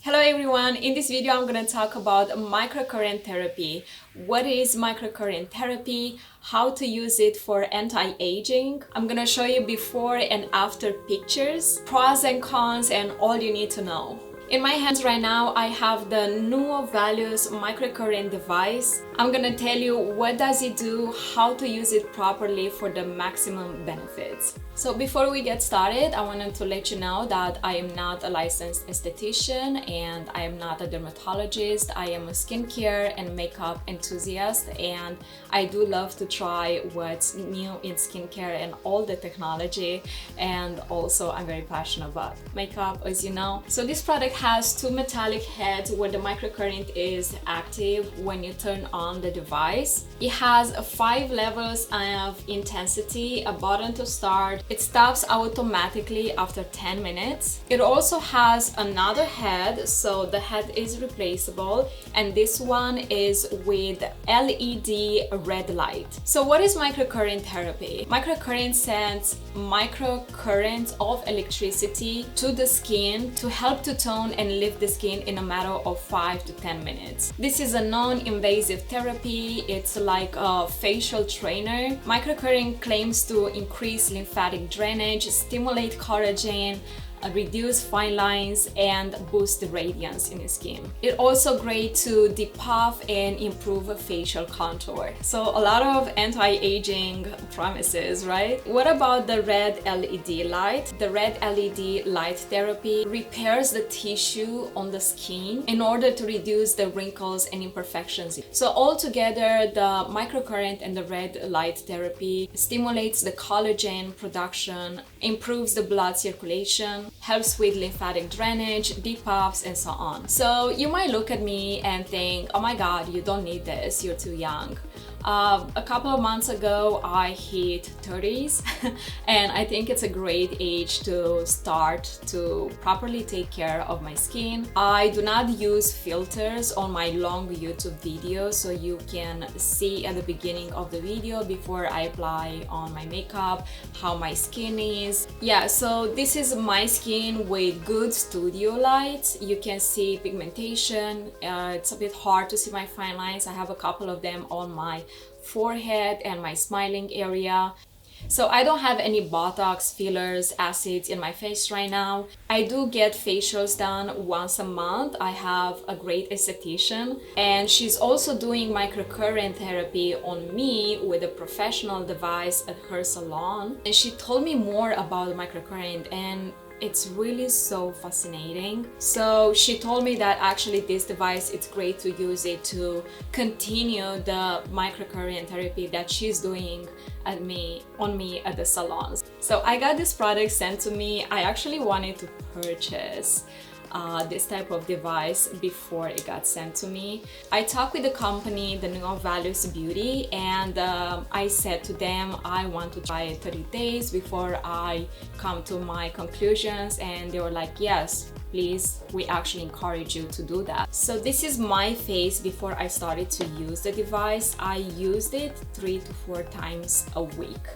Hello everyone, in this video I'm going to talk about microcurrent therapy. What is microcurrent therapy? How to use it for anti-aging. I'm going to show you before and after pictures, pros and cons, and all you need to know. In my hands right now, I have the NUOVALUCE microcurrent device. I'm gonna tell you what does it do, how to use it properly for the maximum benefits. So before we get started, I wanted to let you know that I am not a licensed esthetician and I am not a dermatologist. I am a skincare and makeup enthusiast, and I do love to try what's new in skincare and all the technology, and also I'm very passionate about makeup, as you know. So this product has two metallic heads where the microcurrent is active when you turn on the device. It has 5 levels of intensity, a button to start. It stops automatically after 10 minutes. It also has another head, so the head is replaceable, and this one is with LED red light. So what is microcurrent therapy? Microcurrent sends microcurrents of electricity to the skin to help to tone and lift the skin in a matter of 5 to 10 minutes. This is a non-invasive therapy. It's like a facial trainer. Microcurrent claims to increase lymphatic drainage, stimulate collagen, reduce fine lines, and boost the radiance in the skin. It's also great to depuff and improve facial contour. So a lot of anti-aging promises, right? What about the red LED light? The red LED light therapy repairs the tissue on the skin in order to reduce the wrinkles and imperfections. So altogether, the microcurrent and the red light therapy stimulates the collagen production, improves the blood circulation, helps with lymphatic drainage, depuffs, and so on. So you might look at me and think, oh my god, you don't need this, you're too young. A couple of months ago I hit 30s and I think it's a great age to start to properly take care of my skin. I do not use filters on my long YouTube videos, so you can see at the beginning of the video before I apply on my makeup how my skin is. Yeah, so this is my skin with good studio light. You can see pigmentation. It's a bit hard to see my fine lines. I have a couple of them on my forehead and my smiling area. So I don't have any Botox, fillers, acids in my face right now. I do get facials done once a month. I have a great esthetician, and she's also doing microcurrent therapy on me with a professional device at her salon. And she told me more about the microcurrent, and it's really so fascinating. So she told me that actually this device, it's great to use it to continue the microcurrent therapy that she's doing on me at the salons. So I got this product sent to me. I actually wanted to purchase this type of device before it got sent to me. I talked with the company, the Nuovaluce Beauty, and I said to them I want to try it 30 days before I come to my conclusions, and they were like, yes, please, we actually encourage you to do that. So this is my face before I started to use the device. I used it 3 to 4 times a week.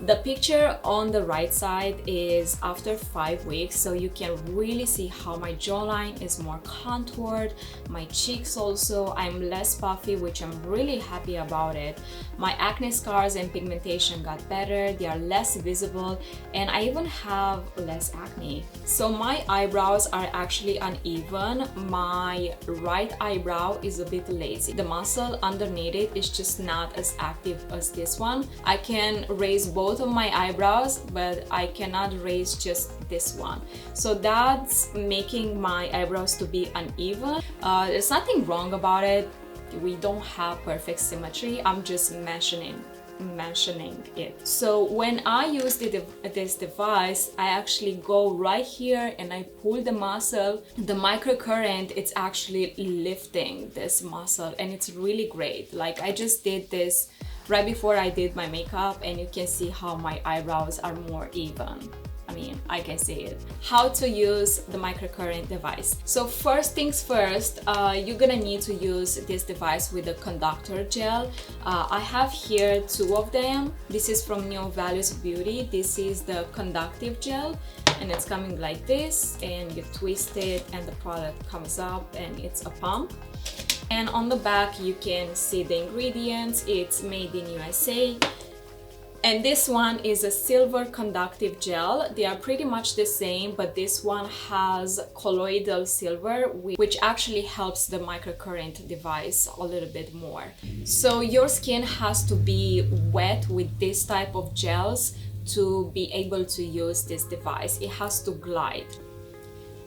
The picture on the right side is after 5 weeks, so you can really see how my jawline is more contoured, my cheeks also, I'm less puffy, which I'm really happy about it. My acne scars and pigmentation got better, they are less visible, and I even have less acne. So my eyebrows are actually uneven. My right eyebrow is a bit lazy. The muscle underneath it is just not as active as this one. I can raise both of my eyebrows, but I cannot raise just this one. So that's making my eyebrows to be uneven. There's nothing wrong about it. We don't have perfect symmetry. I'm just mentioning it. So when I use this device, I actually go right here and I pull the muscle. The microcurrent, it's actually lifting this muscle, and it's really great. Like, I just did this right before I did my makeup, and you can see how my eyebrows are more even. I mean, I can see it. How to use the microcurrent device. So first things first, you're gonna need to use this device with a conductor gel. I have here 2 of them. This is from Nuovaluce Beauty. This is the conductive gel, and it's coming like this, and you twist it and the product comes up and it's a pump. And on the back you can see the ingredients. It's made in USA. And this one is a silver conductive gel. They are pretty much the same, but this one has colloidal silver, which actually helps the microcurrent device a little bit more. So your skin has to be wet with this type of gels to be able to use this device. It has to glide.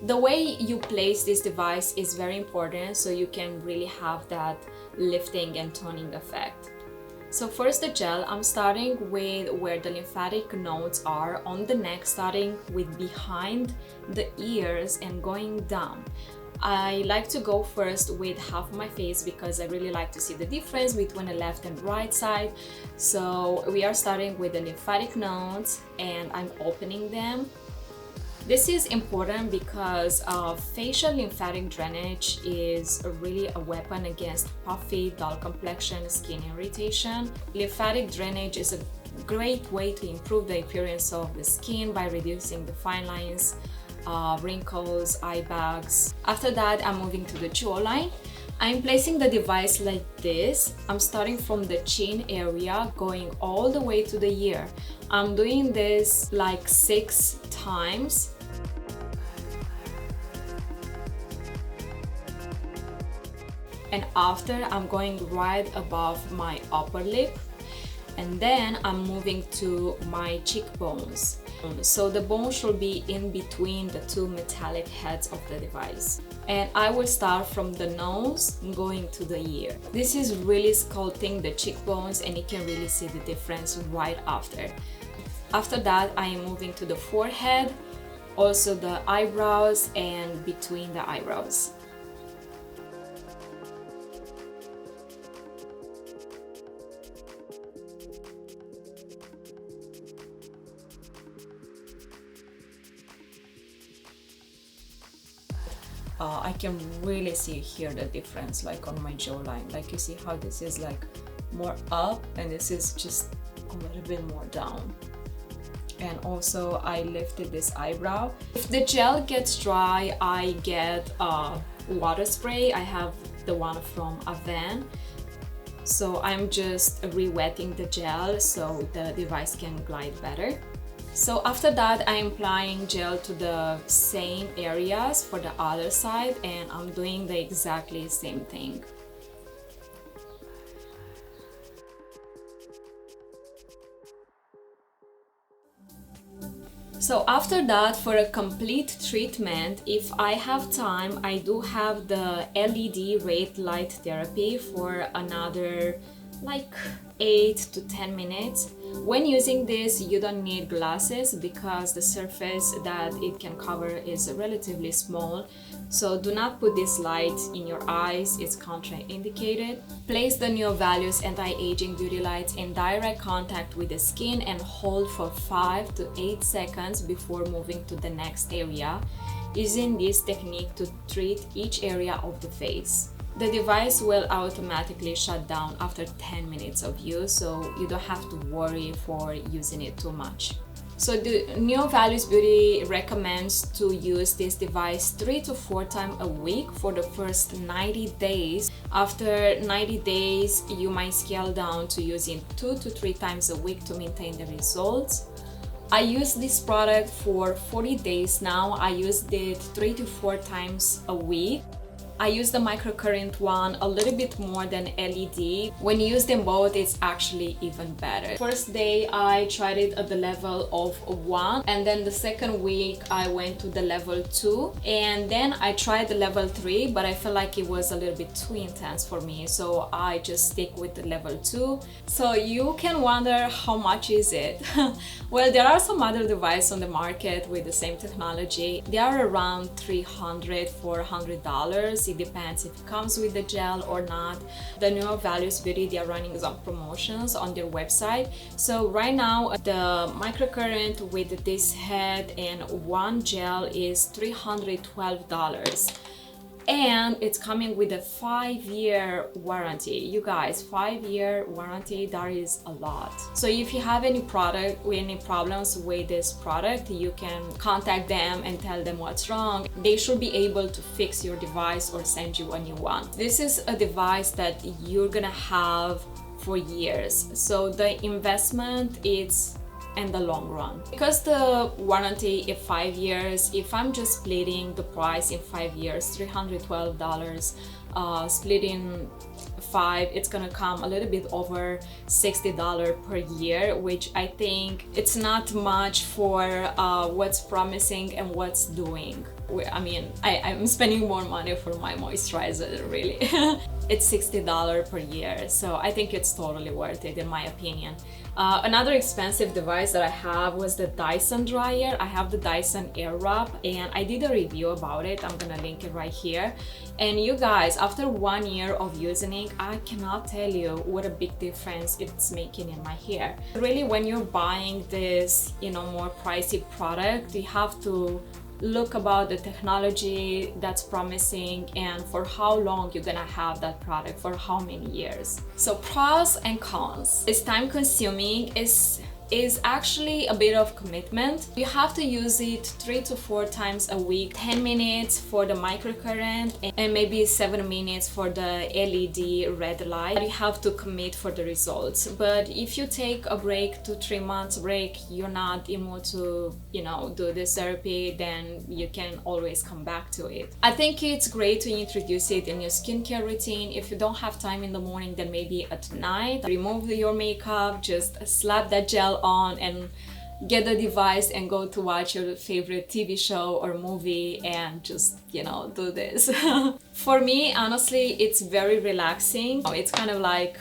The way you place this device is very important, so you can really have that lifting and toning effect. So first the gel, I'm starting with where the lymphatic nodes are on the neck, starting with behind the ears and going down. I like to go first with half of my face because I really like to see the difference between the left and right side. So we are starting with the lymphatic nodes and I'm opening them. This is important because facial lymphatic drainage is really a weapon against puffy, dull complexion, skin irritation. Lymphatic drainage is a great way to improve the appearance of the skin by reducing the fine lines, wrinkles, eye bags. After that, I'm moving to the jawline. I'm placing the device like this. I'm starting from the chin area, going all the way to the ear. I'm doing this like 6 times. And after, I'm going right above my upper lip. And then I'm moving to my cheekbones. So the bone should be in between the two metallic heads of the device. And I will start from the nose going to the ear. This is really sculpting the cheekbones and you can really see the difference right after. After that, I am moving to the forehead, also the eyebrows and between the eyebrows. I can really see here the difference like on my jawline. Like you see how this is like more up and this is just a little bit more down. And also I lifted this eyebrow. If the gel gets dry, I get water spray. I have the one from Aven. So I'm just re-wetting the gel so the device can glide better. So after that, I'm applying gel to the same areas for the other side and I'm doing the exactly same thing. So after that, for a complete treatment, if I have time, I do have the LED red light therapy for another like 8 to 10 minutes. When using this, you don't need glasses because the surface that it can cover is relatively small. So do not put this light in your eyes, it's contraindicated. Place the Nuovaluce anti-aging beauty lights in direct contact with the skin and hold for 5 to 8 seconds before moving to the next area, using this technique to treat each area of the face. The device will automatically shut down after 10 minutes of use, so you don't have to worry for using it too much. So the Nuovaluce Beauty recommends to use this device 3 to 4 times a week for the first 90 days. After 90 days, you might scale down to using 2 to 3 times a week to maintain the results. I use this product for 40 days now. I used it 3 to 4 times a week. I use the microcurrent one a little bit more than LED. When you use them both, it's actually even better. First day I tried it at the level of 1, and then the second week I went to the level 2, and then I tried the level 3, but I felt like it was a little bit too intense for me, so I just stick with the level 2. So you can wonder how much is it? Well, there are some other devices on the market with the same technology. They are around $300 to $400. It depends if it comes with the gel or not. The Nuovaluce Beauty, they are running some promotions on their website. So right now the microcurrent with this head and one gel is $312. and it's coming with a 5-year warranty. You guys, 5-year warranty, that is a lot. So if you have any problems with this product, you can contact them and tell them what's wrong. They should be able to fix your device or send you a new one. This is a device that you're gonna have for years, so the investment is in the long run. Because the warranty is 5 years, if I'm just splitting the price in 5 years, $312, splitting 5, it's gonna come a little bit over $60 per year, which I think it's not much for what's promising and what's doing. I mean, I'm spending more money for my moisturizer, really. It's $60 per year, so I think it's totally worth it in my opinion. Another expensive device that I have was the Dyson dryer. I have the Dyson Airwrap and I did a review about it. I'm gonna link it right here. And you guys, after 1 year of using it, I cannot tell you what a big difference it's making in my hair. Really, when you're buying this, you know, more pricey product, you have to look about the technology that's promising and for how long you're gonna have that product, for how many years. So pros and cons. It's time consuming, is actually a bit of commitment. You have to use it 3 to 4 times a week, 10 minutes for the microcurrent and maybe 7 minutes for the LED red light. You have to commit for the results. But if you take a break, 2-3 months break, you're not able to, you know, do this therapy, then you can always come back to it. I think it's great to introduce it in your skincare routine. If you don't have time in the morning, then maybe at night. Remove your makeup, just slap that gel on and get the device and go to watch your favorite TV show or movie and just, you know, do this. For me, honestly, it's very relaxing. It's kind of like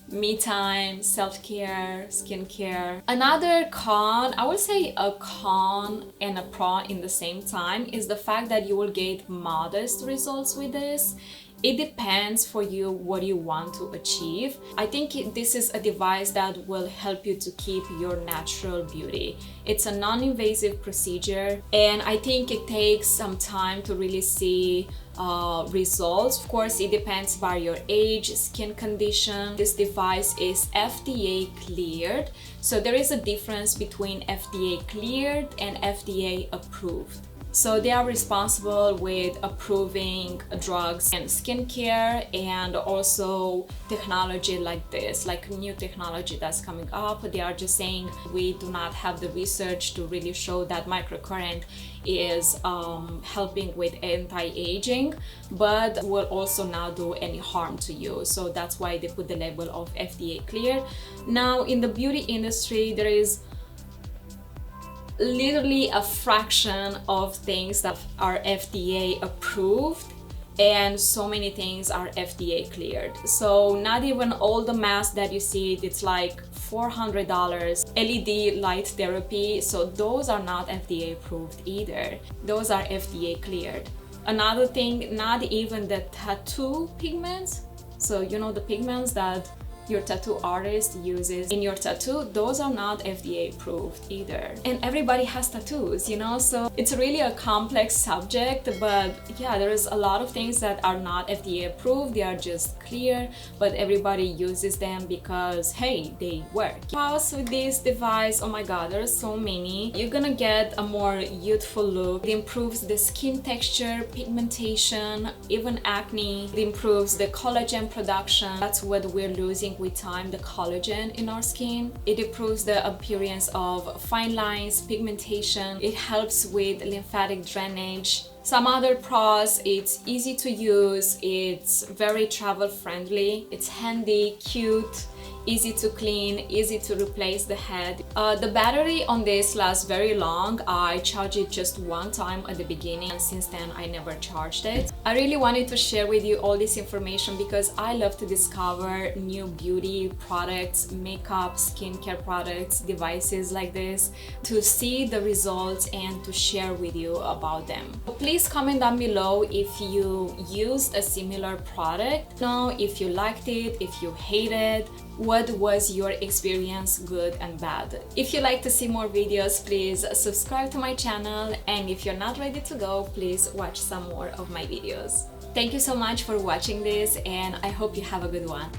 me time, self-care, skincare. Another con, I would say a con and a pro in the same time, is the fact that you will get modest results with this. It depends for you what you want to achieve. I think this is a device that will help you to keep your natural beauty. It's a non-invasive procedure and I think it takes some time to really see results. Of course, it depends by your age, skin condition. This device is FDA cleared, so there is a difference between FDA cleared and FDA approved. So they are responsible with approving drugs and skincare and also technology like this, like new technology that's coming up. They are just saying we do not have the research to really show that microcurrent is helping with anti-aging, but will also not do any harm to you. So that's why they put the label of FDA cleared. Now in the beauty industry, there is literally a fraction of things that are FDA approved and so many things are FDA cleared. So not even all the masks that you see, it's like $400. LED light therapy, so those are not FDA approved either. Those are FDA cleared. Another thing, not even the tattoo pigments. So you know the pigments that your tattoo artist uses in your tattoo, those are not FDA approved either. And everybody has tattoos, you know, so it's really a complex subject. But yeah, there's a lot of things that are not FDA approved, they are just clear, but everybody uses them because hey, they work. Pros with this device, oh my god, there's so many. You're gonna get a more youthful look. It improves the skin texture, pigmentation, even acne. It improves the collagen production. That's what we're losing with time, the collagen in our skin. It improves the appearance of fine lines, pigmentation. It helps with lymphatic drainage. Some other pros, it's easy to use, it's very travel friendly, it's handy, cute, easy to clean, easy to replace the head. The battery on this lasts very long. I charged it just one time at the beginning and since then I never charged it. I really wanted to share with you all this information because I love to discover new beauty products, makeup, skincare products, devices like this, to see the results and to share with you about them. Please comment down below if you used a similar product. Know if you liked it, if you hated. What was your experience, good and bad? If you like to see more videos, please subscribe to my channel, and if you're not ready to go, please watch some more of my videos. Thank you so much for watching this, and I hope you have a good one.